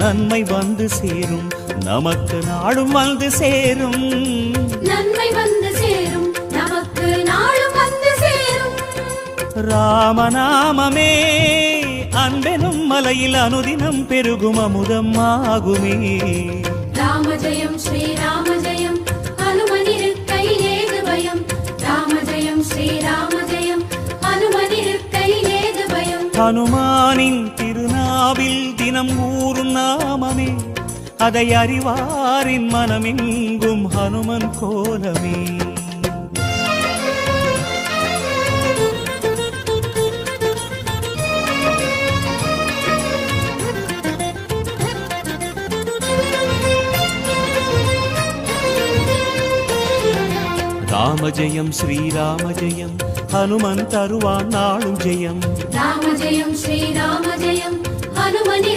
நன்மை வந்து சேரும், நமக்கு நாளும் வந்து சேரும். நன்மை வந்து சேரும், நமக்கு நாளும் வந்து சேரும். ராமநாமமே அன்பெனும் மலையில் அனுதினம் பெருகும் அமுதம் ஆகுமே. ராம ஜெயம் ஸ்ரீராம ஜெயம், ஹனுமனிருக்கையில் ஏது பயம். ராம ஜெயம் ஸ்ரீராம ஜெயம், ஹனுமனிருக்கையில் ஏது பயம். ஹனுமானின் திருநாவில் தினம் ஊறும் நாமமே, அதை அறிவாரின் மனமெங்கும் ஹனுமன் கோலமே. ராம ஜெயம் ஸ்ரீராம ஜெயம், ஹனுமன் தருவான் நாளும் ஜெயம். ராம ஜெயம் ஸ்ரீராம ஜெயம், ஹனுமனிரு